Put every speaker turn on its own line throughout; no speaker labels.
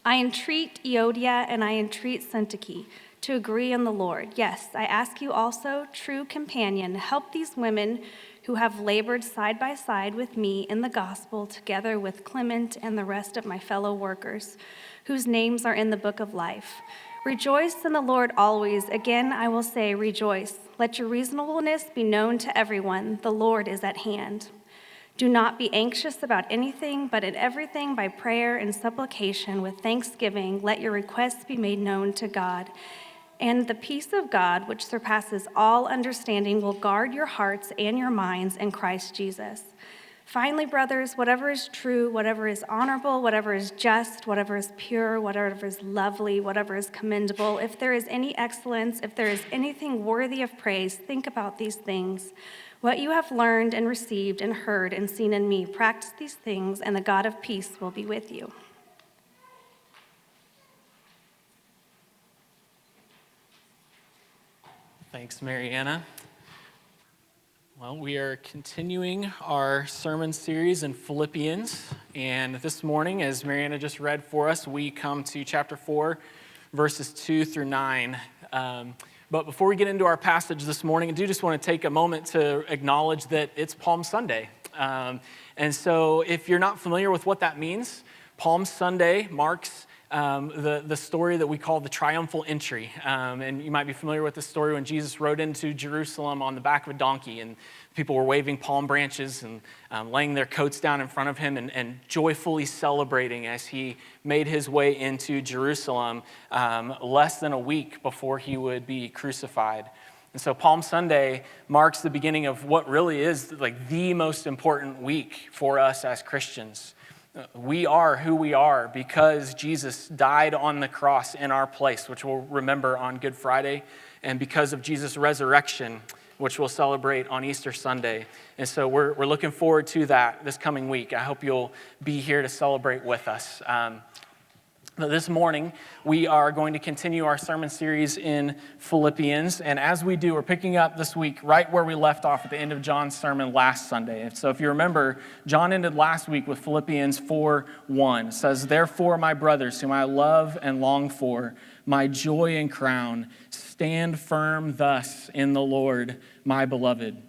I entreat Euodia and I entreat Syntyche to agree in the Lord. Yes, I ask you also, true companion, help these women who have labored side by side with me in the gospel, together with Clement and the rest of my fellow workers, whose names are in the book of life. Rejoice in the Lord always. Again, I will say, rejoice. Let your reasonableness be known to everyone. The Lord is at hand. Do not be anxious about anything, but in everything by prayer and supplication with thanksgiving, let your requests be made known to God. And the peace of God, which surpasses all understanding, will guard your hearts and your minds in Christ Jesus. Finally, brothers, whatever is true, whatever is honorable, whatever is just, whatever is pure, whatever is lovely, whatever is commendable, if there is any excellence, if there is anything worthy of praise, think about these things. What you have learned and received and heard and seen in me, practice these things, and the God of peace will be with you.
Thanks, Mariana. Well, we are continuing our sermon series in Philippians, and this morning, as Mariana just read for us, we come to chapter 4, verses 2 through 9. But before we get into our passage this morning, I do just want to take a moment to acknowledge that it's Palm Sunday. And so if you're not familiar with what that means, Palm Sunday marks the story that we call the triumphal entry. And you might be familiar with this story when Jesus rode into Jerusalem on the back of a donkey, and people were waving palm branches and laying their coats down in front of him and joyfully celebrating as he made his way into Jerusalem less than a week before he would be crucified. And so Palm Sunday marks the beginning of what really is like the most important week for us as Christians. We are who we are because Jesus died on the cross in our place, which we'll remember on Good Friday, and because of Jesus' resurrection, which we'll celebrate on Easter Sunday. And so we're looking forward to that this coming week. I hope you'll be here to celebrate with us. This morning, we are going to continue our sermon series in Philippians, and as we do, we're picking up this week right where we left off at the end of John's sermon last Sunday. So if you remember, John ended last week with Philippians 4:1. It says, "Therefore, my brothers, whom I love and long for, my joy and crown, stand firm thus in the Lord, my beloved."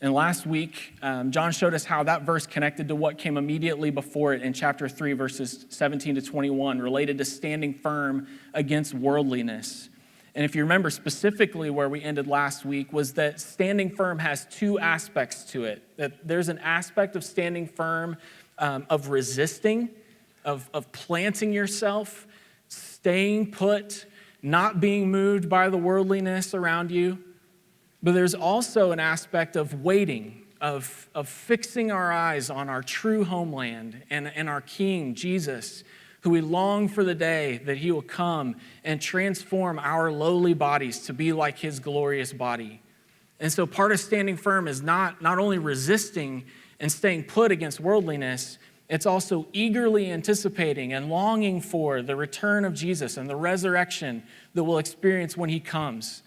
And last week, John showed us how that verse connected to what came immediately before it in chapter 3, verses 17 to 21, related to standing firm against worldliness. And if you remember specifically where we ended last week was that standing firm has two aspects to it. That there's an aspect of standing firm of resisting, of planting yourself, staying put, not being moved by the worldliness around you. But there's also an aspect of waiting, of fixing our eyes on our true homeland and our King, Jesus, who we long for the day that he will come and transform our lowly bodies to be like his glorious body. And so part of standing firm is not only resisting and staying put against worldliness, it's also eagerly anticipating and longing for the return of Jesus and the resurrection that we'll experience when he comes.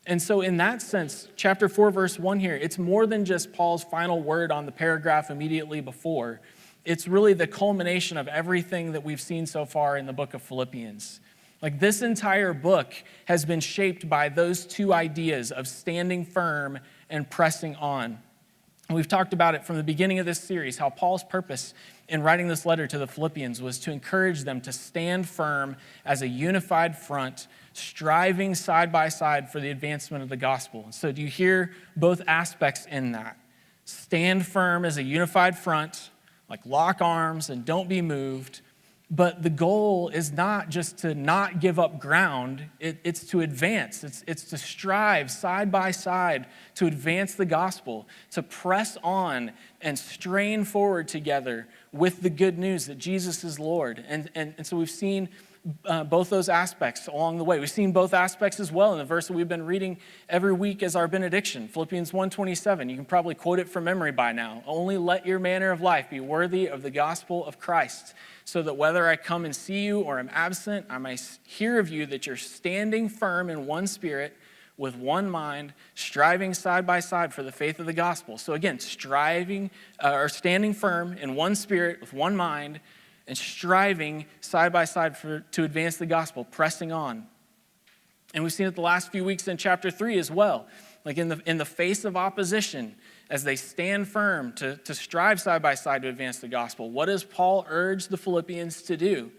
And so in that sense, chapter 4, verse 1 here, it's more than just Paul's final word on the paragraph immediately before. It's really the culmination of everything that we've seen so far in the book of Philippians. Like this entire book has been shaped by those two ideas of standing firm and pressing on. And we've talked about it from the beginning of this series, how Paul's purpose in writing this letter to the Philippians was to encourage them to stand firm as a unified front, striving side by side for the advancement of the gospel. So do you hear both aspects in that? Stand firm as a unified front, like lock arms and don't be moved. But the goal is not just to not give up ground, it's to advance. It's to strive side by side to advance the gospel, to press on and strain forward together with the good news that Jesus is Lord. And so we've seen both those aspects along the way. We've seen both aspects as well in the verse that we've been reading every week as our benediction, Philippians 1:27. You can probably quote it from memory by now. "Only let your manner of life be worthy of the gospel of Christ, so that whether I come and see you or am absent, I may hear of you that you're standing firm in one spirit, with one mind, striving side by side for the faith of the gospel." So again, striving or standing firm in one spirit with one mind, and striving side by side to advance the gospel, pressing on. And we've seen it the last few weeks in chapter 3 as well. Like in the face of opposition, as they stand firm to strive side by side to advance the gospel, what does Paul urge the Philippians to do?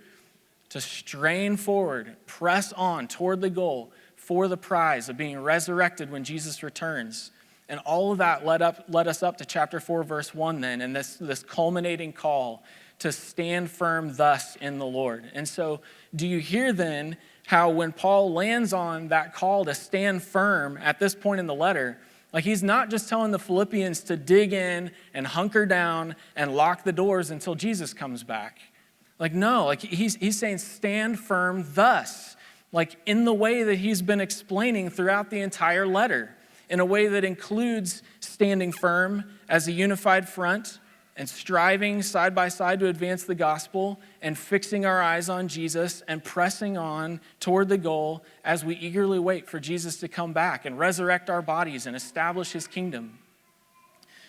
To strain forward, press on toward the goal for the prize of being resurrected when Jesus returns. And all of that led us up to chapter 4, verse 1 then, and this culminating call to stand firm thus in the Lord. And so do you hear then how when Paul lands on that call to stand firm at this point in the letter, like he's not just telling the Philippians to dig in and hunker down and lock the doors until Jesus comes back. Like no, like he's saying stand firm thus, like in the way that he's been explaining throughout the entire letter, in a way that includes standing firm as a unified front and striving side by side to advance the gospel and fixing our eyes on Jesus and pressing on toward the goal as we eagerly wait for Jesus to come back and resurrect our bodies and establish his kingdom.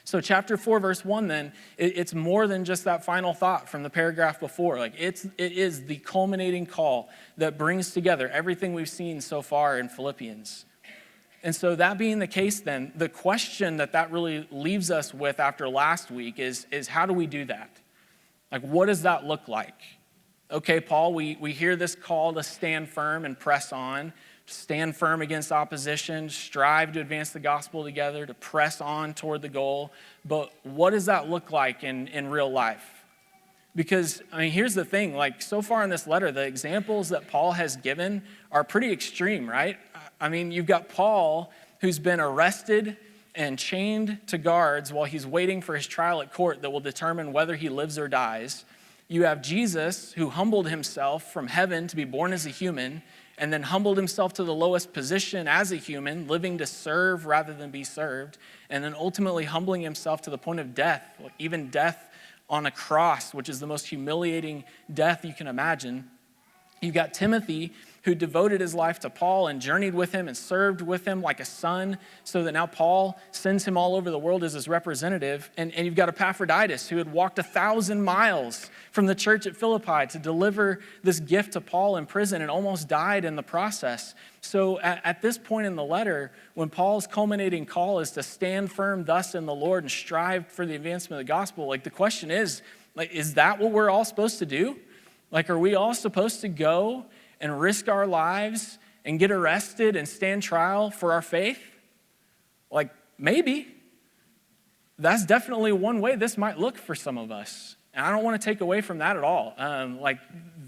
So chapter 4, verse 1 then, it's more than just that final thought from the paragraph before. Like it is the culminating call that brings together everything we've seen so far in Philippians. And so that being the case then, the question that really leaves us with after last week is how do we do that? Like what does that look like? Okay, Paul, we hear this call to stand firm and press on, stand firm against opposition, strive to advance the gospel together, to press on toward the goal. But what does that look like in real life? Because, I mean, here's the thing, like so far in this letter, the examples that Paul has given are pretty extreme, right? I mean, you've got Paul who's been arrested and chained to guards while he's waiting for his trial at court that will determine whether he lives or dies. You have Jesus who humbled himself from heaven to be born as a human and then humbled himself to the lowest position as a human, living to serve rather than be served, and then ultimately humbling himself to the point of death, even death on a cross, which is the most humiliating death you can imagine. You've got Timothy, who devoted his life to Paul and journeyed with him and served with him like a son, so that now Paul sends him all over the world as his representative. And you've got Epaphroditus, who had walked 1,000 miles from the church at Philippi to deliver this gift to Paul in prison and almost died in the process. So at this point in the letter, when Paul's culminating call is to stand firm thus in the Lord and strive for the advancement of the gospel, like the question is that what we're all supposed to do? Like, are we all supposed to go and risk our lives and get arrested and stand trial for our faith? Like, maybe. That's definitely one way this might look for some of us. And I don't want to take away from that at all.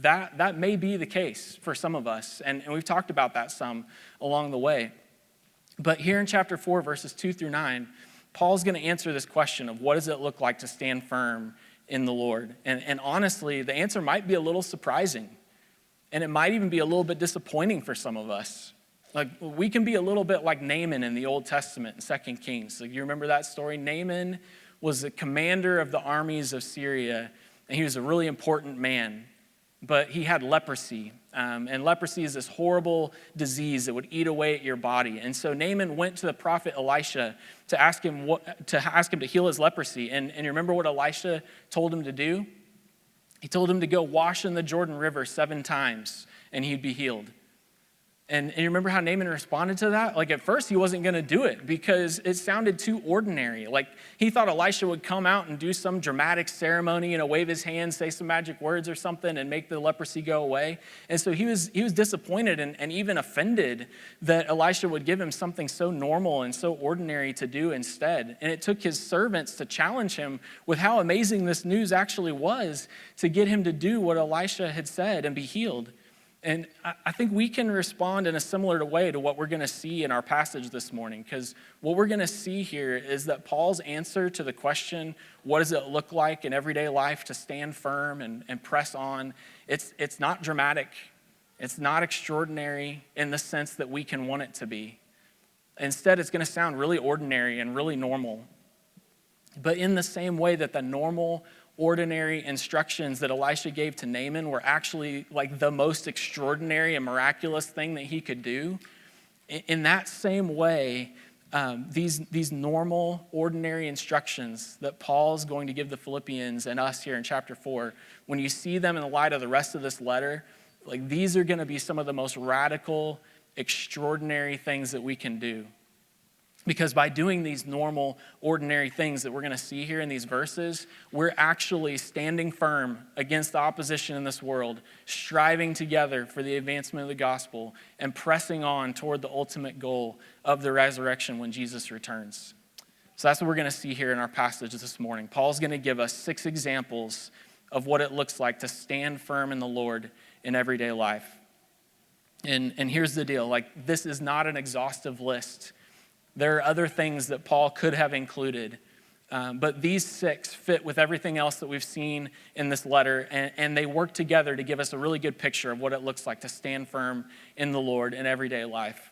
That may be the case for some of us. And we've talked about that some along the way. But here in chapter 4, verses 2 through 9, Paul's going to answer this question of what does it look like to stand firm in the Lord? And honestly, the answer might be a little surprising. And it might even be a little bit disappointing for some of us. Like, we can be a little bit like Naaman in the Old Testament in 2 Kings. Like, you remember that story? Naaman was the commander of the armies of Syria, and he was a really important man. But he had leprosy, and leprosy is this horrible disease that would eat away at your body. And so Naaman went to the prophet Elisha to ask him to heal his leprosy. And you remember what Elisha told him to do? He told him to go wash in the Jordan River 7 times, and he'd be healed. And you remember how Naaman responded to that? Like, at first, he wasn't going to do it because it sounded too ordinary. Like, he thought Elisha would come out and do some dramatic ceremony, wave his hands, say some magic words or something, and make the leprosy go away. And so he was disappointed and even offended that Elisha would give him something so normal and so ordinary to do instead. And it took his servants to challenge him with how amazing this news actually was to get him to do what Elisha had said and be healed. And I think we can respond in a similar way to what we're going to see in our passage this morning, because what we're going to see here is that Paul's answer to the question, what does it look like in everyday life to stand firm and press on, it's not dramatic. It's not extraordinary in the sense that we can want it to be. Instead, it's going to sound really ordinary and really normal. But in the same way that the normal, ordinary instructions that Elisha gave to Naaman were actually like the most extraordinary and miraculous thing that he could do, in that same way, these normal, ordinary instructions that Paul's going to give the Philippians and us here in chapter 4, when you see them in the light of the rest of this letter, like these are going to be some of the most radical, extraordinary things that we can do. Because by doing these normal, ordinary things that we're going to see here in these verses, we're actually standing firm against the opposition in this world, striving together for the advancement of the gospel, and pressing on toward the ultimate goal of the resurrection when Jesus returns. So that's what we're going to see here in our passage this morning. Paul's going to give us 6 examples of what it looks like to stand firm in the Lord in everyday life. And here's the deal, like this is not an exhaustive list. There are other things that Paul could have included, but these 6 fit with everything else that we've seen in this letter, and they work together to give us a really good picture of what it looks like to stand firm in the Lord in everyday life.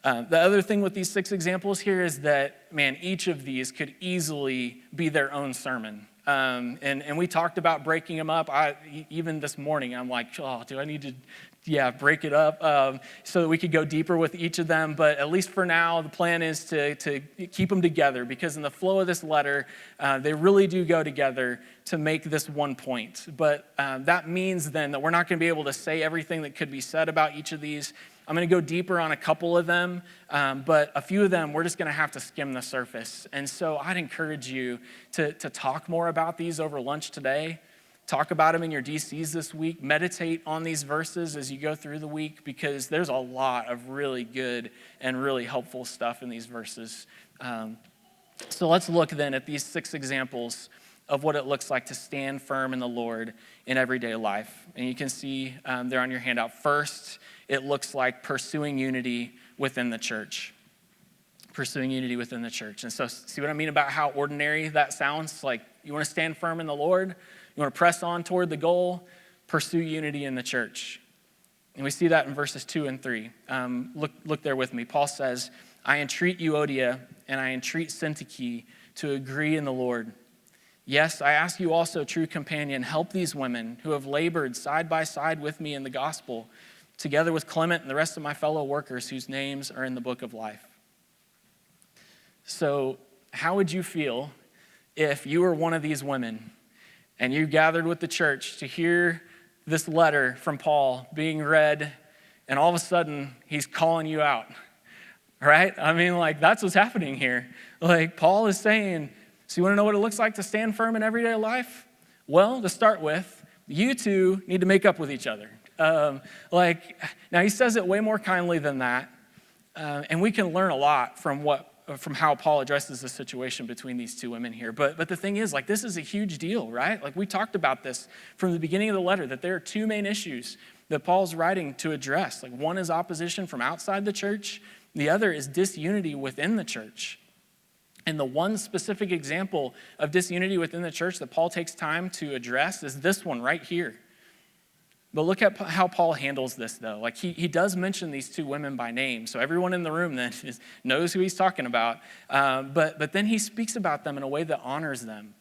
The other thing with these 6 examples here is that, man, each of these could easily be their own sermon. And we talked about breaking them up. Even this morning, I'm like, oh, do I need to break it up so that we could go deeper with each of them. But at least for now, the plan is to keep them together, because in the flow of this letter, they really do go together to make this one point. But that means then that we're not going to be able to say everything that could be said about each of these. I'm going to go deeper on a couple of them, but a few of them, we're just going to have to skim the surface. And so I'd encourage you to talk more about these over lunch today. Talk about them in your DCs this week. Meditate on these verses as you go through the week, because there's a lot of really good and really helpful stuff in these verses. So let's look then at these 6 examples of what it looks like to stand firm in the Lord in everyday life. And you can see there on your handout. First, it looks like pursuing unity within the church. Pursuing unity within the church. And so see what I mean about how ordinary that sounds? Like you want to stand firm in the Lord? You want to press on toward the goal? Pursue unity in the church. And we see that in verses 2 and 3. Look there with me. Paul says, I entreat Euodia and I entreat Syntyche to agree in the Lord. Yes, I ask you also, true companion, help these women who have labored side by side with me in the gospel, together with Clement and the rest of my fellow workers whose names are in the book of life. So how would you feel if you were one of these women and you gathered with the church to hear this letter from Paul being read, and all of a sudden he's calling you out, right? I mean, like, that's what's happening here. Like, Paul is saying, so you want to know what it looks like to stand firm in everyday life? Well, to start with, you two need to make up with each other. Now he says it way more kindly than that, and we can learn a lot from how Paul addresses the situation between these 2 women here. But the thing is, like, this is a huge deal, right? Like, we talked about this from the beginning of the letter, that there are 2 main issues that Paul's writing to address. Like, one is opposition from outside the church. The other is disunity within the church. And the one specific example of disunity within the church that Paul takes time to address is this one right here. But look at how Paul handles this, though. Like, he does mention these 2 women by name, so everyone in the room then knows who he's talking about. But then he speaks about them in a way that honors them.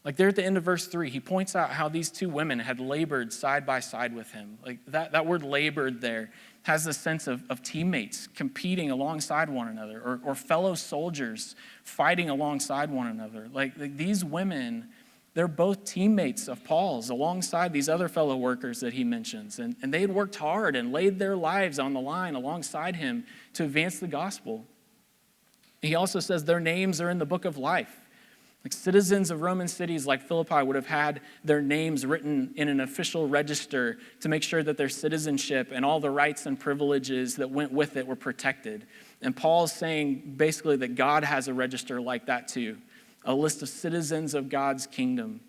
Like, there at the end of verse 3, he points out how these 2 women had labored side by side with him. Like, that word labored there has the sense of teammates competing alongside one another, or fellow soldiers fighting alongside one another. Like these women, they're both teammates of Paul's alongside these other fellow workers that he mentions. And they had worked hard and laid their lives on the line alongside him to advance the gospel. He also says their names are in the book of life. Like, citizens of Roman cities like Philippi would have had their names written in an official register to make sure that their citizenship and all the rights and privileges that went with it were protected. And Paul's saying basically that God has a register like that too, a list of citizens of God's kingdom.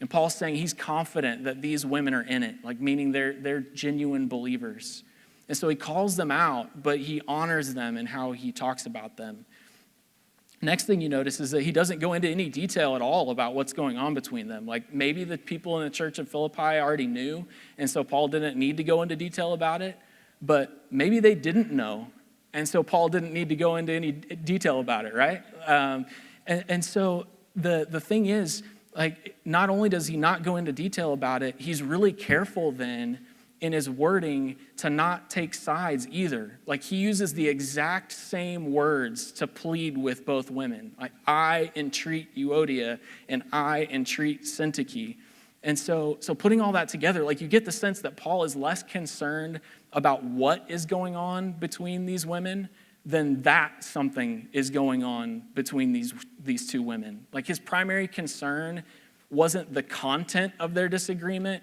And Paul's saying he's confident that these women are in it, like meaning they're genuine believers. And so he calls them out, but he honors them in how he talks about them. Next thing you notice is that he doesn't go into any detail at all about what's going on between them. Like, maybe the people in the church of Philippi already knew, and so Paul didn't need to go into detail about it. But maybe they didn't know, and so Paul didn't need to go into any detail about it, right? And so the thing is, like, not only does he not go into detail about it, he's really careful then in his wording to not take sides either. Like, he uses the exact same words to plead with both women. Like, I entreat Euodia and I entreat Syntyche. And so putting all that together, like, you get the sense that Paul is less concerned about what is going on between these women than that something is going on between these two women. Like, his primary concern wasn't the content of their disagreement,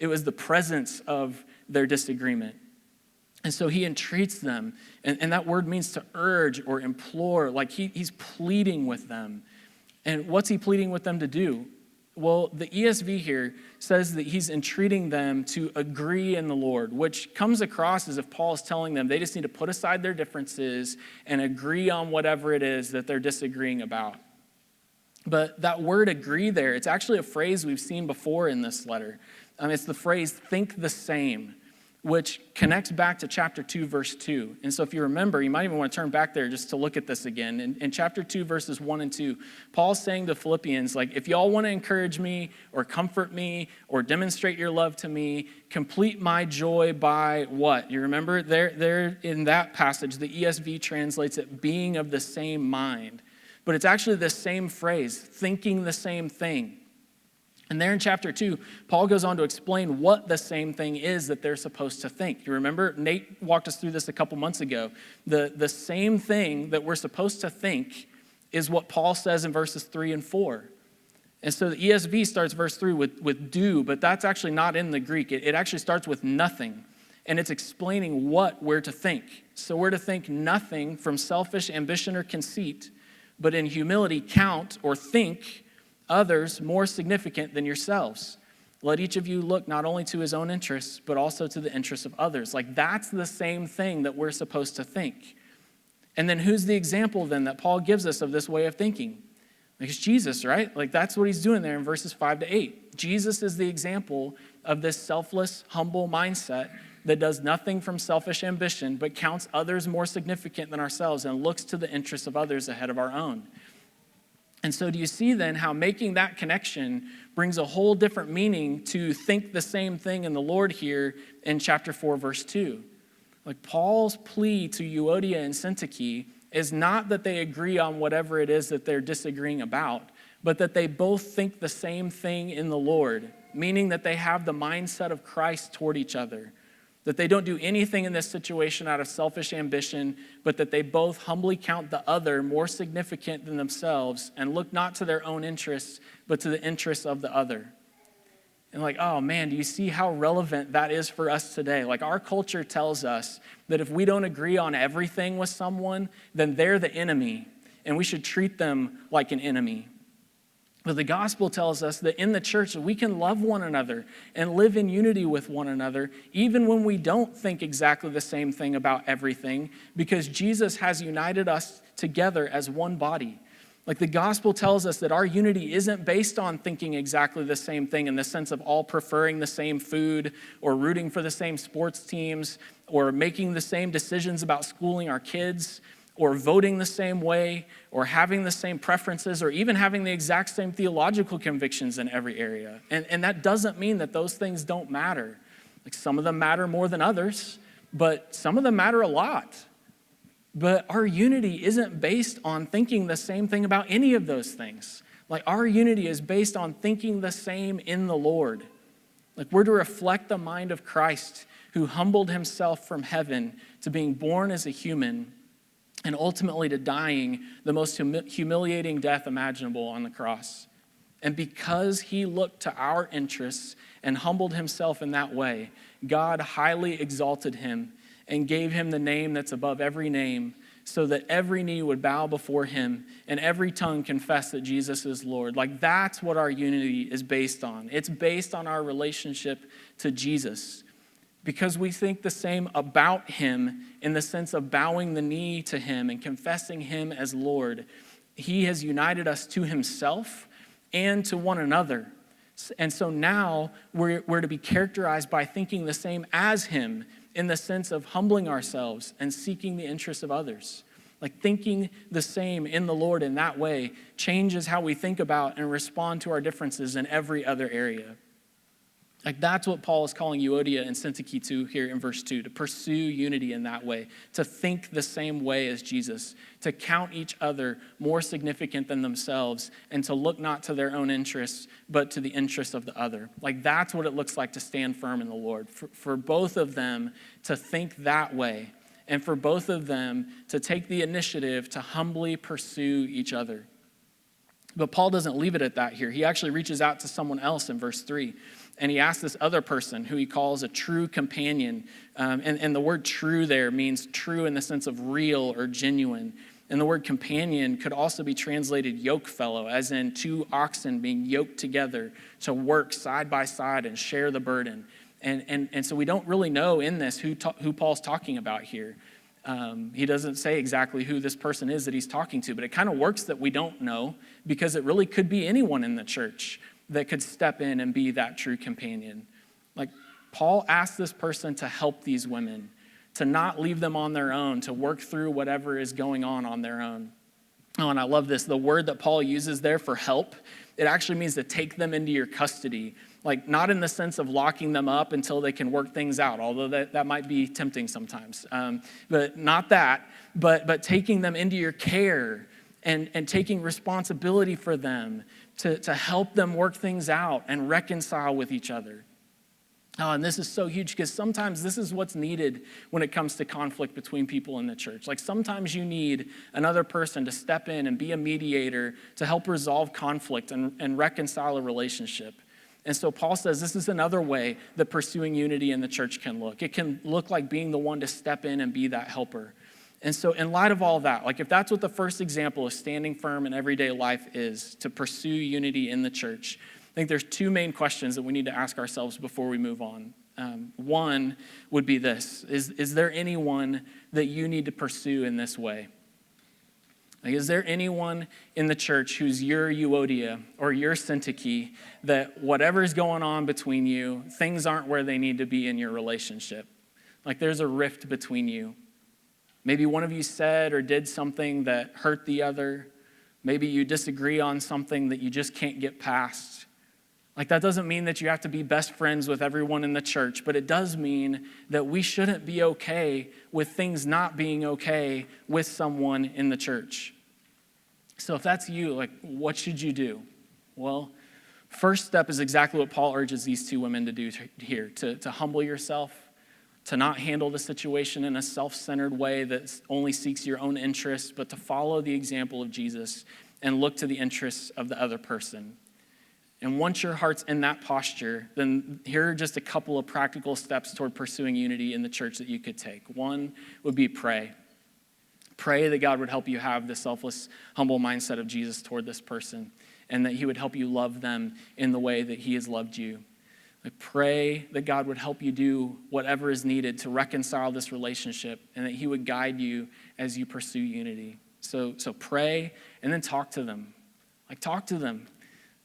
it was the presence of their disagreement. And so he entreats them, and that word means to urge or implore, like he's pleading with them. And what's he pleading with them to do? Well, the ESV here says that he's entreating them to agree in the Lord, which comes across as if Paul is telling them they just need to put aside their differences and agree on whatever it is that they're disagreeing about. But that word agree there, it's actually a phrase we've seen before in this letter. It's the phrase think the same, which connects back to chapter 2, verse 2. And so if you remember, you might even want to turn back there just to look at this again. In chapter 2, verses 1 and 2, Paul's saying to Philippians, like, if y'all want to encourage me or comfort me or demonstrate your love to me, complete my joy by what? You remember? There in that passage, the ESV translates it being of the same mind. But it's actually the same phrase, thinking the same thing. And there in chapter 2, Paul goes on to explain what the same thing is that they're supposed to think. You remember? Nate walked us through this a couple months ago. The same thing that we're supposed to think is what Paul says in verses 3 and 4. And so the ESV starts verse 3 with do, but that's actually not in the Greek. It actually starts with nothing. And it's explaining what we're to think. So we're to think nothing from selfish ambition or conceit, but in humility count or think others more significant than yourselves. Let each of you look not only to his own interests, but also to the interests of others. Like, that's the same thing that we're supposed to think. And then who's the example then that Paul gives us of this way of thinking? Like, it's Jesus, right? Like, that's what he's doing there in verses 5 to 8. Jesus is the example of this selfless, humble mindset that does nothing from selfish ambition, but counts others more significant than ourselves and looks to the interests of others ahead of our own. And so do you see then how making that connection brings a whole different meaning to think the same thing in the Lord here in chapter 4, verse 2? Like, Paul's plea to Euodia and Syntyche is not that they agree on whatever it is that they're disagreeing about, but that they both think the same thing in the Lord, meaning that they have the mindset of Christ toward each other. That they don't do anything in this situation out of selfish ambition, but that they both humbly count the other more significant than themselves and look not to their own interests, but to the interests of the other. And like, oh man, do you see how relevant that is for us today? Like, our culture tells us that if we don't agree on everything with someone, then they're the enemy, and we should treat them like an enemy. But the gospel tells us that in the church we can love one another and live in unity with one another, even when we don't think exactly the same thing about everything, because Jesus has united us together as one body. Like, the gospel tells us that our unity isn't based on thinking exactly the same thing in the sense of all preferring the same food or rooting for the same sports teams or making the same decisions about schooling our kids, or voting the same way, or having the same preferences, or even having the exact same theological convictions in every area. And that doesn't mean that those things don't matter. Like, some of them matter more than others, but some of them matter a lot. But our unity isn't based on thinking the same thing about any of those things. Like, our unity is based on thinking the same in the Lord. Like, we're to reflect the mind of Christ, who humbled himself from heaven to being born as a human, and ultimately to dying the most humiliating death imaginable on the cross. And because he looked to our interests and humbled himself in that way, God highly exalted him and gave him the name that's above every name, so that every knee would bow before him and every tongue confess that Jesus is Lord. Like, that's what our unity is based on. It's based on our relationship to Jesus. Because we think the same about him in the sense of bowing the knee to him and confessing him as Lord. He has united us to himself and to one another. And so now we're to be characterized by thinking the same as him in the sense of humbling ourselves and seeking the interests of others. Like, thinking the same in the Lord in that way changes how we think about and respond to our differences in every other area. Like that's what Paul is calling Euodia and Syntyche to here in verse 2, to pursue unity in that way, to think the same way as Jesus, to count each other more significant than themselves, and to look not to their own interests, but to the interests of the other. Like that's what it looks like to stand firm in the Lord, for both of them to think that way, and for both of them to take the initiative to humbly pursue each other. But Paul doesn't leave it at that here. He actually reaches out to someone else in verse 3. And he asks this other person who he calls a true companion. And the word true there means true in the sense of real or genuine. And the word companion could also be translated yoke fellow, as in two oxen being yoked together to work side by side and share the burden. And so we don't really know in this who Paul's talking about here. He doesn't say exactly who this person is that he's talking to, but it kind of works that we don't know because it really could be anyone in the church that could step in and be that true companion. Like Paul asked this person to help these women, to not leave them on their own, to work through whatever is going on their own. Oh, and I love this. The word that Paul uses there for help, it actually means to take them into your custody. Like not in the sense of locking them up until they can work things out, although that might be tempting sometimes. But not that, but taking them into your care and taking responsibility for them to help them work things out and reconcile with each other. Oh, and this is so huge because sometimes this is what's needed when it comes to conflict between people in the church. Like sometimes you need another person to step in and be a mediator to help resolve conflict and reconcile a relationship. And so Paul says this is another way that pursuing unity in the church can look. It can look like being the one to step in and be that helper. And so in light of all that, like if that's what the first example of standing firm in everyday life is, to pursue unity in the church, I think there's two main questions that we need to ask ourselves before we move on. One would be this: is there anyone that you need to pursue in this way? Like, is there anyone in the church who's your Euodia or your Syntyche that whatever's going on between you, things aren't where they need to be in your relationship? Like there's a rift between you. Maybe one of you said or did something that hurt the other. Maybe you disagree on something that you just can't get past. Like that doesn't mean that you have to be best friends with everyone in the church, but it does mean that we shouldn't be okay with things not being okay with someone in the church. So if that's you, like what should you do? Well, first step is exactly what Paul urges these two women to do here, to humble yourself, to not handle the situation in a self-centered way that only seeks your own interests, but to follow the example of Jesus and look to the interests of the other person. And once your heart's in that posture, then here are just a couple of practical steps toward pursuing unity in the church that you could take. One would be pray. Pray that God would help you have the selfless, humble mindset of Jesus toward this person, and that he would help you love them in the way that he has loved you. Like pray that God would help you do whatever is needed to reconcile this relationship, and that he would guide you as you pursue unity. So pray and then talk to them. Like talk to them.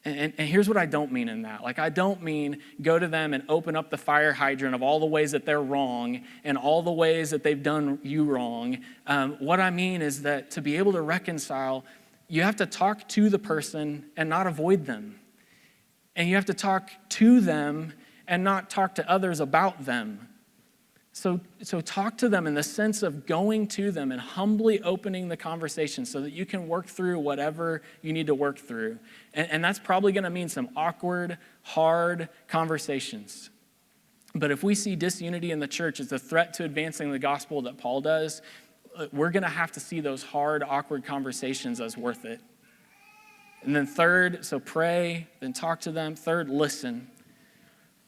And here's what I don't mean in that. Like I don't mean go to them and open up the fire hydrant of all the ways that they're wrong and all the ways that they've done you wrong. What I mean is that to be able to reconcile, you have to talk to the person and not avoid them. And you have to talk to them and not talk to others about them. So talk to them in the sense of going to them and humbly opening the conversation so that you can work through whatever you need to work through. And that's probably going to mean some awkward, hard conversations. But if we see disunity in the church as a threat to advancing the gospel that Paul does, we're going to have to see those hard, awkward conversations as worth it. And then third, so pray, then talk to them. Third, listen.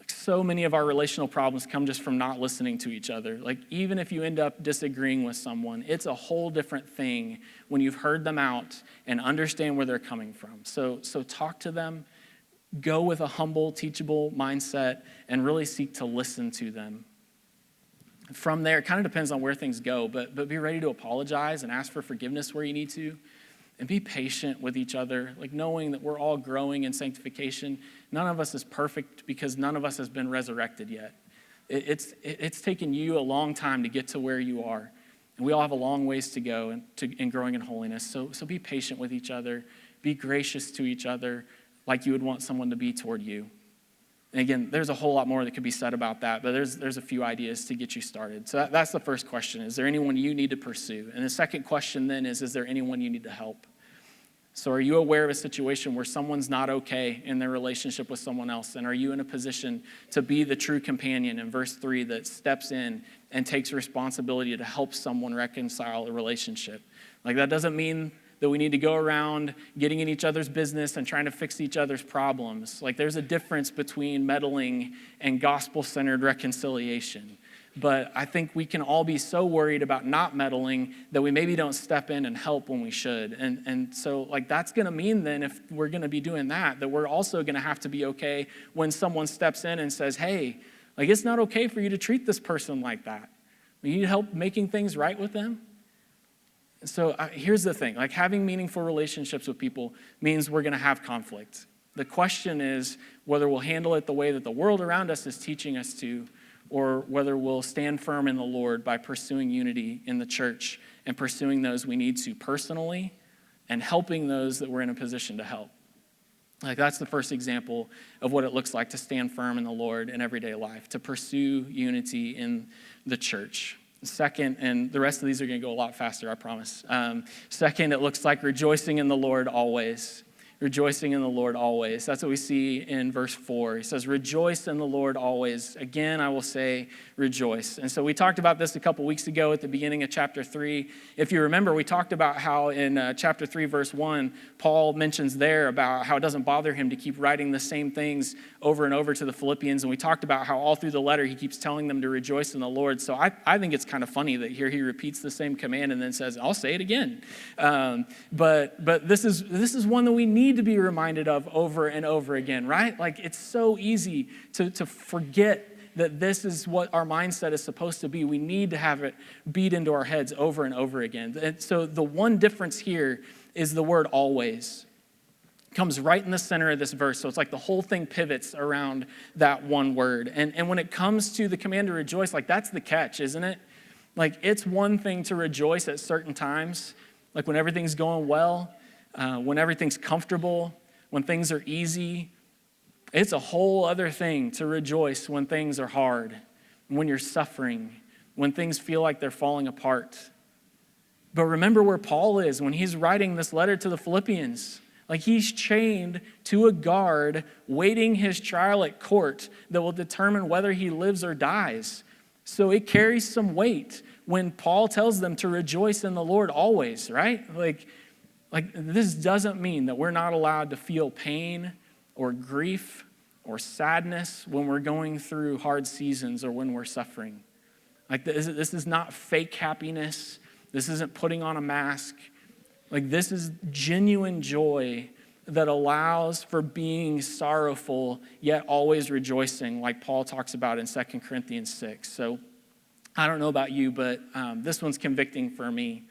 So many of our relational problems come just from not listening to each other. Like even if you end up disagreeing with someone, it's a whole different thing when you've heard them out and understand where they're coming from. So talk to them, go with a humble, teachable mindset, and really seek to listen to them. From there, it kind of depends on where things go, but be ready to apologize and ask for forgiveness where you need to. And be patient with each other, like knowing that we're all growing in sanctification. None of us is perfect because none of us has been resurrected yet. It's taken you a long time to get to where you are. And we all have a long ways to go in growing in holiness. So be patient with each other. Be gracious to each other like you would want someone to be toward you. And again, there's a whole lot more that could be said about that, but there's a few ideas to get you started. So that's the first question. Is there anyone you need to pursue? And the second question then is there anyone you need to help? So are you aware of a situation where someone's not okay in their relationship with someone else? And are you in a position to be the true companion in verse 3 that steps in and takes responsibility to help someone reconcile a relationship? Like, that doesn't mean that we need to go around getting in each other's business and trying to fix each other's problems. Like, there's a difference between meddling and gospel-centered reconciliation. But I think we can all be so worried about not meddling that we maybe don't step in and help when we should. And so, like, that's going to mean then, if we're going to be doing that we're also going to have to be okay when someone steps in and says, hey, like, it's not okay for you to treat this person like that. You need help making things right with them? So here's the thing, like, having meaningful relationships with people means we're going to have conflict. The question is whether we'll handle it the way that the world around us is teaching us to, or whether we'll stand firm in the Lord by pursuing unity in the church and pursuing those we need to personally and helping those that we're in a position to help. Like, that's the first example of what it looks like to stand firm in the Lord in everyday life, to pursue unity in the church. Second, and the rest of these are going to go a lot faster, I promise. Second, it looks like rejoicing in the Lord always. Rejoicing in the Lord always. That's what we see in verse 4. He says, rejoice in the Lord always. Again, I will say rejoice. And so we talked about this a couple weeks ago at the beginning of chapter 3. If you remember, we talked about how in chapter 3, verse 1, Paul mentions there about how it doesn't bother him to keep writing the same things over and over to the Philippians. And we talked about how all through the letter he keeps telling them to rejoice in the Lord. So I think it's kind of funny that here he repeats the same command and then says, I'll say it again. But this is one that we need to be reminded of over and over again, right? Like, it's so easy to forget that this is what our mindset is supposed to be. We need to have it beat into our heads over and over again. And so the one difference here is the word always. It comes right in the center of this verse. So it's like the whole thing pivots around that one word. And when it comes to the command to rejoice, like, that's the catch, isn't it? Like, it's one thing to rejoice at certain times, like when everything's going well, when everything's comfortable, when things are easy. It's a whole other thing to rejoice when things are hard, when you're suffering, when things feel like they're falling apart. But remember where Paul is when he's writing this letter to the Philippians. Like, he's chained to a guard, waiting his trial at court that will determine whether he lives or dies. So it carries some weight when Paul tells them to rejoice in the Lord always, right? Like this doesn't mean that we're not allowed to feel pain or grief or sadness when we're going through hard seasons or when we're suffering. Like, this is not fake happiness. This isn't putting on a mask. Like, this is genuine joy that allows for being sorrowful yet always rejoicing, like Paul talks about in 2 Corinthians 6. So I don't know about you, but this one's convicting for me.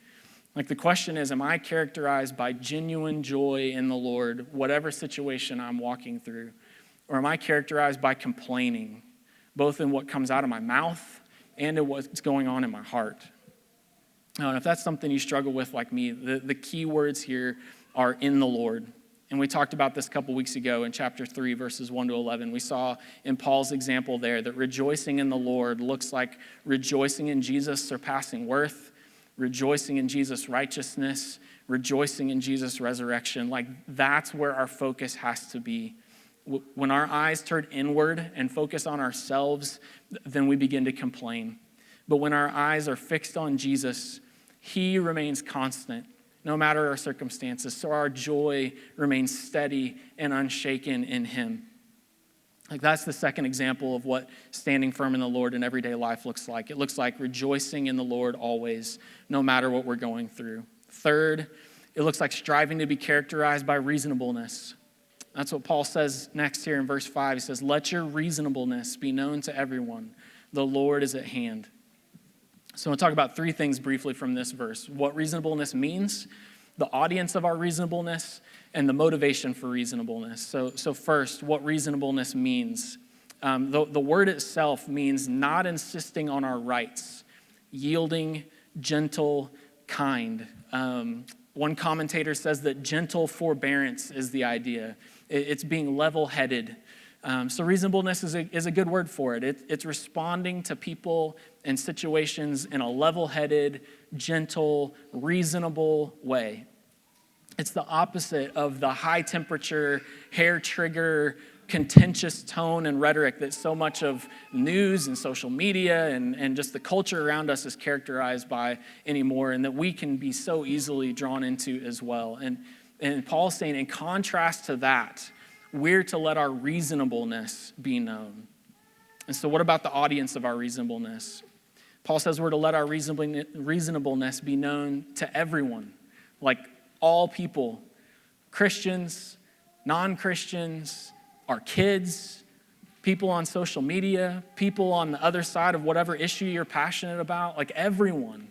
Like, the question is, am I characterized by genuine joy in the Lord, whatever situation I'm walking through? Or am I characterized by complaining, both in what comes out of my mouth and in what's going on in my heart? And if that's something you struggle with like me, the key words here are in the Lord. And we talked about this a couple weeks ago in chapter 3, verses 1 to 11. We saw in Paul's example there that rejoicing in the Lord looks like rejoicing in Jesus' surpassing worth, rejoicing in Jesus' righteousness, rejoicing in Jesus' resurrection. Like, that's where our focus has to be. When our eyes turn inward and focus on ourselves, then we begin to complain. But when our eyes are fixed on Jesus, he remains constant, no matter our circumstances. So our joy remains steady and unshaken in him. Like, that's the second example of what standing firm in the Lord in everyday life looks like. It looks like rejoicing in the Lord always, no matter what we're going through. Third, it looks like striving to be characterized by reasonableness. That's what Paul says next here in verse 5. He says, let your reasonableness be known to everyone. The Lord is at hand. So I'm going to talk about three things briefly from this verse. What reasonableness means, the audience of our reasonableness, and the motivation for reasonableness. So first, what reasonableness means. The word itself means not insisting on our rights, yielding, gentle, kind. One commentator says that gentle forbearance is the idea. It's being level-headed. So reasonableness is a good word for it. It's responding to people and situations in a level-headed, gentle, reasonable way. It's the opposite of the high-temperature, hair-trigger, contentious tone and rhetoric that so much of news and social media and just the culture around us is characterized by anymore, and that we can be so easily drawn into as well. And Paul's saying, in contrast to that, we're to let our reasonableness be known. And so what about the audience of our reasonableness? Paul says we're to let our reasonableness be known to everyone, like all people, Christians, non-Christians, our kids, people on social media, people on the other side of whatever issue you're passionate about, like everyone.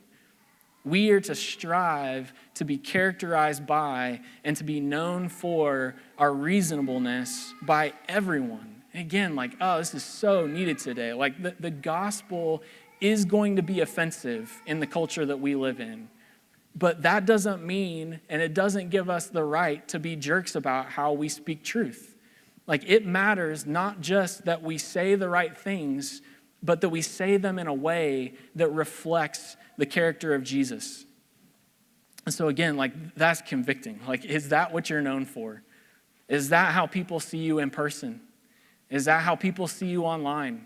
We are to strive to be characterized by and to be known for our reasonableness by everyone. And again, like, oh, this is so needed today. Like the gospel is going to be offensive in the culture that we live in. But that doesn't mean, and it doesn't give us the right to be jerks about how we speak truth. Like, it matters not just that we say the right things, but that we say them in a way that reflects the character of Jesus. And so again, like, that's convicting. Like, is that what you're known for? Is that how people see you in person? Is that how people see you online?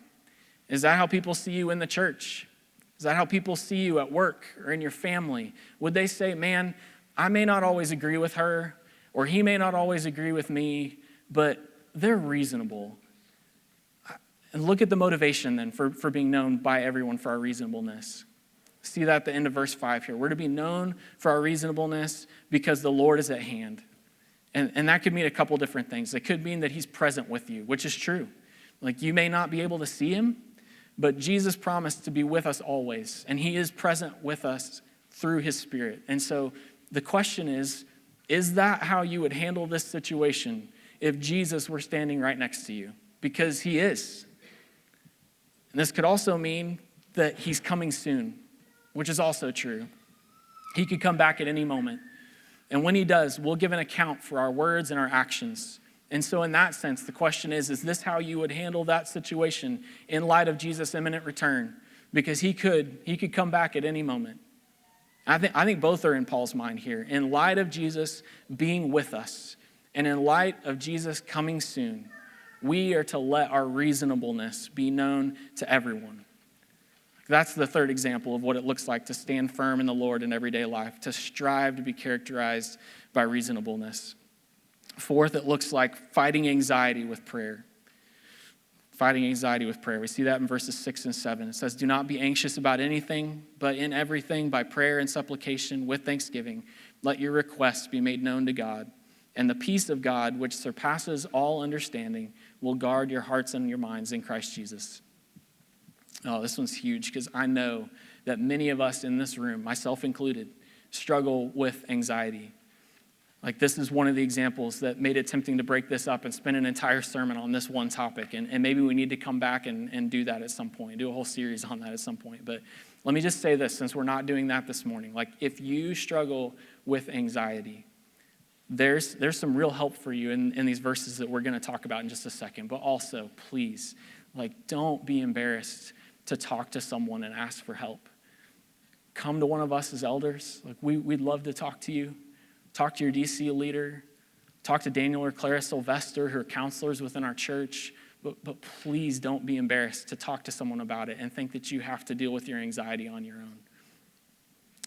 Is that how people see you in the church? Is that how people see you at work or in your family? Would they say, man, I may not always agree with her, or he may not always agree with me, but they're reasonable. And look at the motivation then for being known by everyone for our reasonableness. See that at the end of verse 5 here. We're to be known for our reasonableness because the Lord is at hand. And that could mean a couple different things. It could mean that he's present with you, which is true. Like, you may not be able to see him, but Jesus promised to be with us always. And he is present with us through his Spirit. And so the question is that how you would handle this situation if Jesus were standing right next to you? Because he is. And this could also mean that he's coming soon, which is also true. He could come back at any moment. And when he does, we'll give an account for our words and our actions. And so in that sense, the question is this how you would handle that situation in light of Jesus' imminent return? Because he could come back at any moment. I think both are in Paul's mind here. In light of Jesus being with us, and in light of Jesus coming soon, we are to let our reasonableness be known to everyone. That's the third example of what it looks like to stand firm in the Lord in everyday life, to strive to be characterized by reasonableness. Fourth, it looks like fighting anxiety with prayer. Fighting anxiety with prayer. We see that in verses 6 and 7. It says, do not be anxious about anything, but in everything by prayer and supplication with thanksgiving, let your requests be made known to God. And the peace of God, which surpasses all understanding, will guard your hearts and your minds in Christ Jesus. Oh, this one's huge because I know that many of us in this room, myself included, struggle with anxiety. Like, this is one of the examples that made it tempting to break this up and spend an entire sermon on this one topic. And maybe we need to come back and do that at some point, do a whole series on that at some point. But let me just say this, since we're not doing that this morning. Like, if you struggle with anxiety, there's some real help for you in these verses that we're going to talk about in just a second. But also, please, like, don't be embarrassed to talk to someone and ask for help. Come to one of us as elders. Like, we'd love to talk to you. Talk to your DC leader. Talk to Daniel or Clara Sylvester, who are counselors within our church. But please don't be embarrassed to talk to someone about it and think that you have to deal with your anxiety on your own.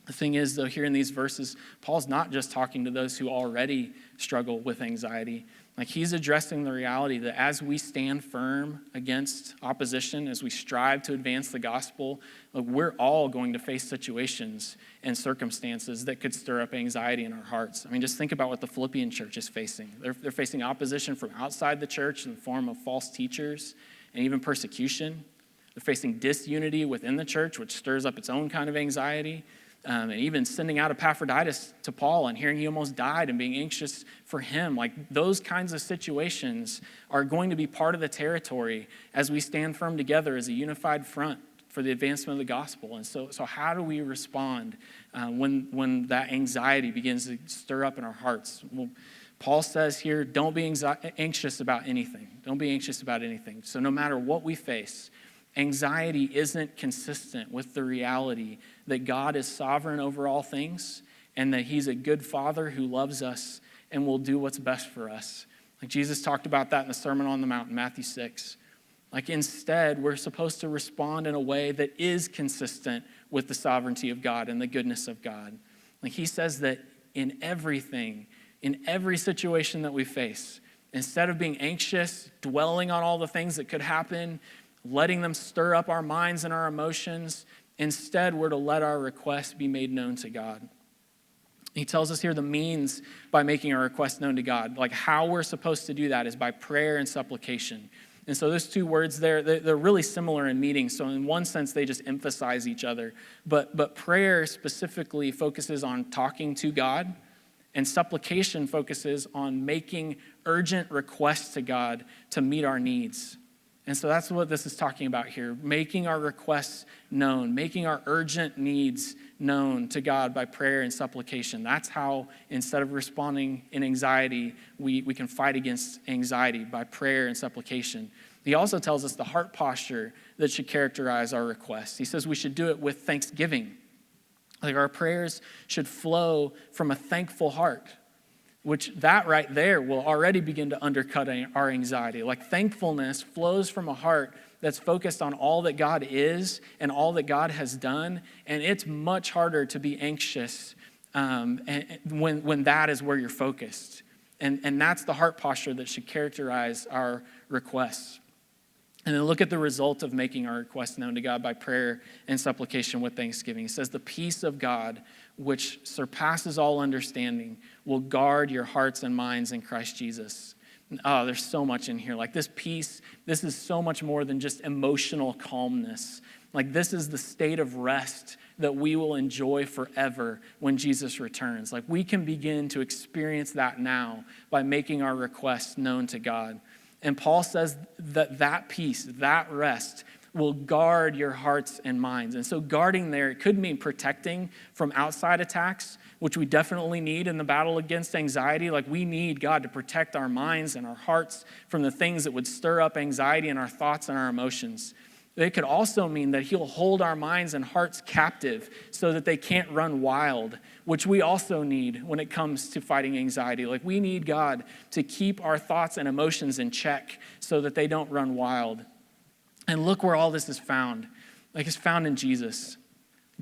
The thing is, though, here in these verses, Paul's not just talking to those who already struggle with anxiety. Like, he's addressing the reality that as we stand firm against opposition, as we strive to advance the gospel, like, we're all going to face situations and circumstances that could stir up anxiety in our hearts. I mean, just think about what the Philippian church is facing. They're facing opposition from outside the church in the form of false teachers and even persecution. They're facing disunity within the church, which stirs up its own kind of anxiety. And even sending out Epaphroditus to Paul and hearing he almost died and being anxious for him. Like, those kinds of situations are going to be part of the territory as we stand firm together as a unified front for the advancement of the gospel. And so how do we respond when that anxiety begins to stir up in our hearts? Well, Paul says here, don't be anxious about anything. Don't be anxious about anything. So no matter what we face, anxiety isn't consistent with the reality that God is sovereign over all things and that he's a good father who loves us and will do what's best for us. Like Jesus talked about that in the Sermon on the Mount in Matthew 6. Like instead, we're supposed to respond in a way that is consistent with the sovereignty of God and the goodness of God. Like he says that in everything, in every situation that we face, instead of being anxious, dwelling on all the things that could happen, letting them stir up our minds and our emotions, instead we're to let our requests be made known to God. He tells us here the means by making our requests known to God. Like how we're supposed to do that is by prayer and supplication. And so those two words there, they're really similar in meaning. So in one sense, they just emphasize each other. But prayer specifically focuses on talking to God, and supplication focuses on making urgent requests to God to meet our needs. And so that's what this is talking about here, making our requests known, making our urgent needs known to God by prayer and supplication. That's how, instead of responding in anxiety, we can fight against anxiety by prayer and supplication. He also tells us the heart posture that should characterize our requests. He says we should do it with thanksgiving. Like our prayers should flow from a thankful heart, which that right there will already begin to undercut our anxiety. Like thankfulness flows from a heart that's focused on all that God is and all that God has done, and it's much harder to be anxious when that is where you're focused. And that's the heart posture that should characterize our requests. And then look at the result of making our requests known to God by prayer and supplication with thanksgiving. He says, the peace of God, which surpasses all understanding, will guard your hearts and minds in Christ Jesus. Oh, there's so much in here. Like this peace, this is so much more than just emotional calmness. Like this is the state of rest that we will enjoy forever when Jesus returns. Like we can begin to experience that now by making our requests known to God. And Paul says that peace, that rest, will guard your hearts and minds. And so guarding there, it could mean protecting from outside attacks, which we definitely need in the battle against anxiety. Like we need God to protect our minds and our hearts from the things that would stir up anxiety in our thoughts and our emotions. It could also mean that he'll hold our minds and hearts captive so that they can't run wild, which we also need when it comes to fighting anxiety. Like we need God to keep our thoughts and emotions in check so that they don't run wild. And look where all this is found. Like it's found in Jesus.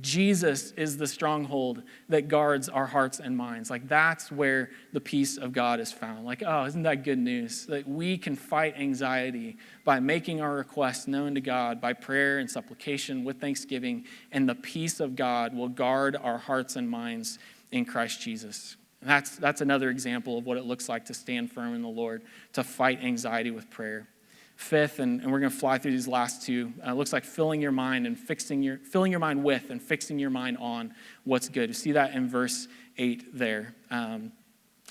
Jesus is the stronghold that guards our hearts and minds. Like that's where the peace of God is found. Like, oh, isn't that good news? That we can fight anxiety by making our requests known to God by prayer and supplication with thanksgiving, and the peace of God will guard our hearts and minds in Christ Jesus. And that's another example of what it looks like to stand firm in the Lord, to fight anxiety with prayer. Fifth, and we're going to fly through these last two. It looks like filling your mind with and fixing your mind on what's good. You see that in verse 8 there.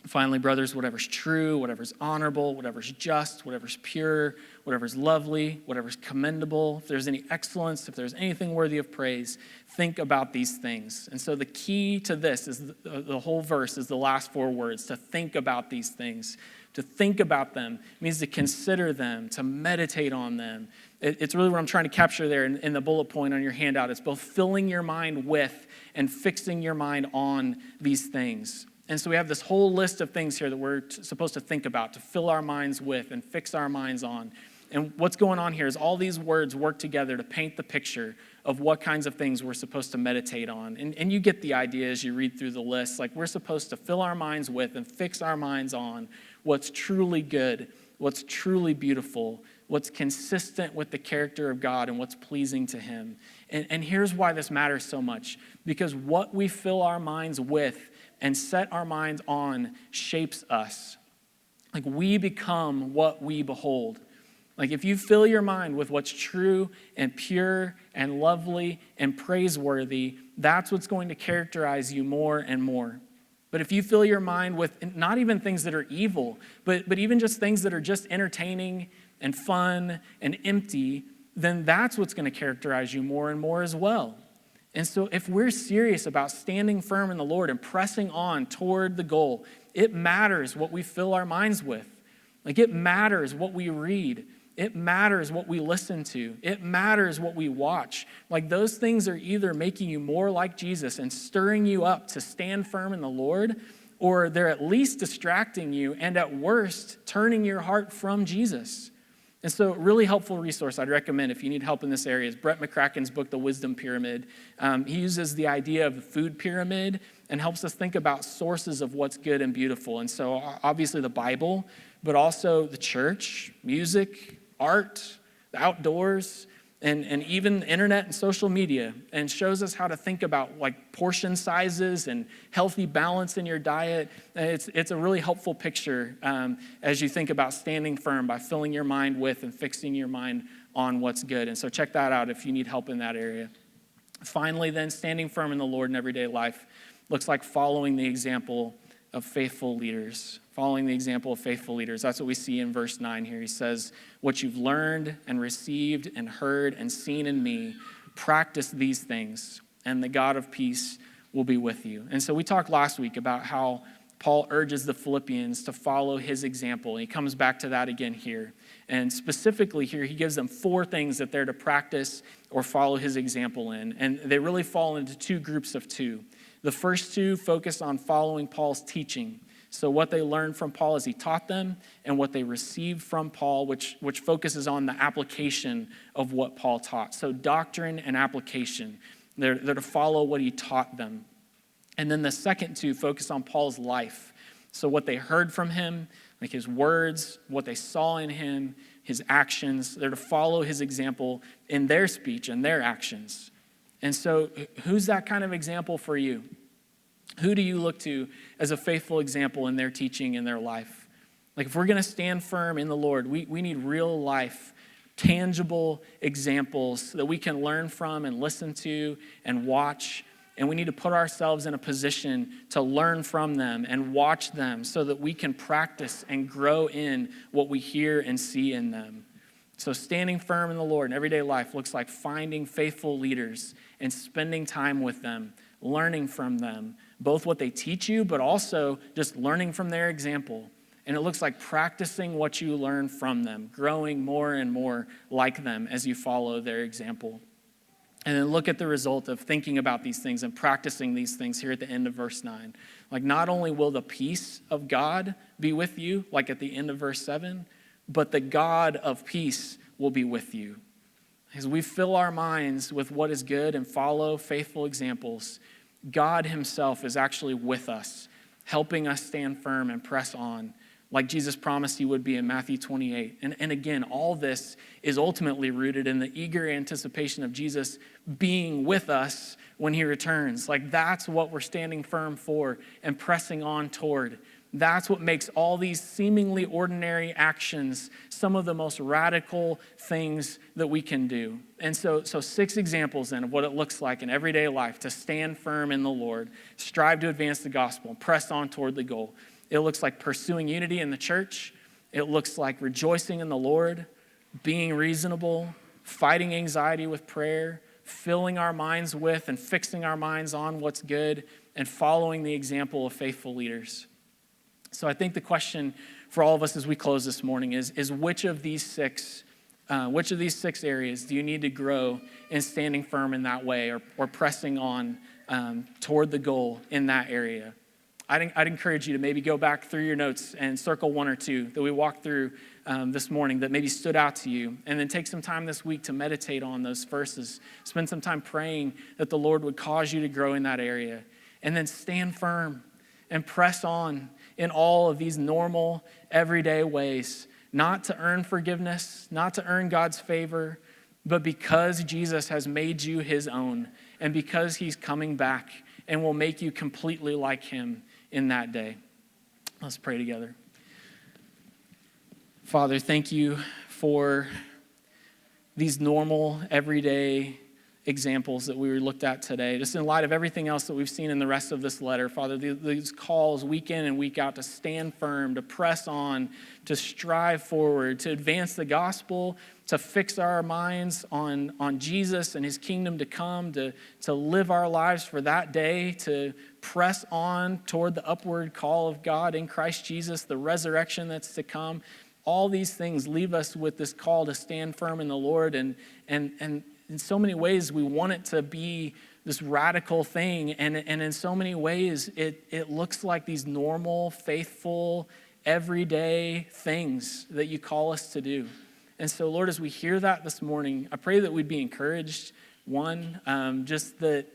Finally, brothers, whatever's true, whatever's honorable, whatever's just, whatever's pure, whatever's lovely, whatever's commendable, if there's any excellence, if there's anything worthy of praise, think about these things. And so the key to this is the whole verse is the last four words, to think about these things. To think about them means to consider them, to meditate on them. It's really what I'm trying to capture there in the bullet point on your handout. It's both filling your mind with and fixing your mind on these things. And so we have this whole list of things here that we're supposed to think about, to fill our minds with and fix our minds on. And what's going on here is all these words work together to paint the picture of what kinds of things we're supposed to meditate on. And you get the idea as you read through the list. Like we're supposed to fill our minds with and fix our minds on what's truly good, what's truly beautiful, what's consistent with the character of God, and what's pleasing to him. And here's why this matters so much. Because what we fill our minds with and set our minds on shapes us. Like we become what we behold. Like if you fill your mind with what's true and pure and lovely and praiseworthy, that's what's going to characterize you more and more. But if you fill your mind with not even things that are evil, but even just things that are just entertaining and fun and empty, then that's what's going to characterize you more and more as well. And so if we're serious about standing firm in the Lord and pressing on toward the goal, it matters what we fill our minds with. Like, it matters what we read. It matters what we listen to. It matters what we watch. Like, those things are either making you more like Jesus and stirring you up to stand firm in the Lord, or they're at least distracting you and at worst turning your heart from Jesus. And so, a really helpful resource I'd recommend if you need help in this area is Brett McCracken's book, The Wisdom Pyramid. He uses the idea of the food pyramid and helps us think about sources of what's good and beautiful. And so, obviously the Bible, but also the church, music, art, the outdoors, and even the internet and social media, and shows us how to think about like portion sizes and healthy balance in your diet. And it's a really helpful picture as you think about standing firm by filling your mind with and fixing your mind on what's good. And so check that out if you need help in that area. Finally, then, standing firm in the Lord in everyday life looks like following the example of faithful leaders. Following the example of faithful leaders. That's what we see in verse 9 here. He says, what you've learned and received and heard and seen in me, practice these things, and the God of peace will be with you. And so we talked last week about how Paul urges the Philippians to follow his example. He comes back to that again here. And specifically here, he gives them 4 things that they're to practice or follow his example in. And they really fall into 2 groups of 2. The first 2 focus on following Paul's teaching. So what they learned from Paul as he taught them, and what they received from Paul, which focuses on the application of what Paul taught. So doctrine and application. They're to follow what he taught them. And then the second 2 focus on Paul's life. So what they heard from him, like his words, what they saw in him, his actions. They're to follow his example in their speech and their actions. And so who's that kind of example for you? Who do you look to as a faithful example in their teaching in their life? Like, if we're going to stand firm in the Lord, we need real life, tangible examples that we can learn from and listen to and watch. And we need to put ourselves in a position to learn from them and watch them so that we can practice and grow in what we hear and see in them. So standing firm in the Lord in everyday life looks like finding faithful leaders and spending time with them, learning from them, both what they teach you, but also just learning from their example. And it looks like practicing what you learn from them, growing more and more like them as you follow their example. And then look at the result of thinking about these things and practicing these things here at the end of verse 9. Like, not only will the peace of God be with you, like at the end of verse 7, but the God of peace will be with you. As we fill our minds with what is good and follow faithful examples, God himself is actually with us, helping us stand firm and press on, like Jesus promised he would be in Matthew 28. And again, all this is ultimately rooted in the eager anticipation of Jesus being with us when he returns. Like, that's what we're standing firm for and pressing on toward. That's what makes all these seemingly ordinary actions some of the most radical things that we can do. And so 6 examples then of what it looks like in everyday life to stand firm in the Lord, strive to advance the gospel, press on toward the goal. It looks like pursuing unity in the church. It looks like rejoicing in the Lord, being reasonable, fighting anxiety with prayer, filling our minds with and fixing our minds on what's good, and following the example of faithful leaders. So I think the question for all of us as we close this morning is which of these six areas do you need to grow in standing firm in that way or pressing on toward the goal in that area? I'd encourage you to maybe go back through your notes and circle 1 or 2 that we walked through this morning that maybe stood out to you, and then take some time this week to meditate on those verses. Spend some time praying that the Lord would cause you to grow in that area, and then stand firm and press on in all of these normal, everyday ways, not to earn forgiveness, not to earn God's favor, but because Jesus has made you his own, and because he's coming back and will make you completely like him in that day. Let's pray together. Father, thank you for these normal, everyday examples that we looked at today, just in light of everything else that we've seen in the rest of this letter. Father, these calls week in and week out to stand firm, to press on, to strive forward, to advance the gospel, to fix our minds on Jesus and his kingdom to come, to live our lives for that day, to press on toward the upward call of God in Christ Jesus, the resurrection that's to come. All these things leave us with this call to stand firm in the Lord, and in so many ways, we want it to be this radical thing, and in so many ways, it looks like these normal, faithful, everyday things that you call us to do. And so, Lord, as we hear that this morning, I pray that we'd be encouraged, just that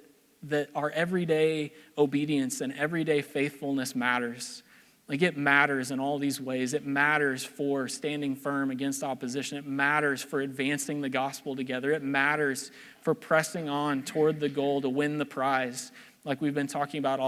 our everyday obedience and everyday faithfulness matters. Like, it matters in all these ways. It matters for standing firm against opposition. It matters for advancing the gospel together. It matters for pressing on toward the goal to win the prize, like we've been talking about all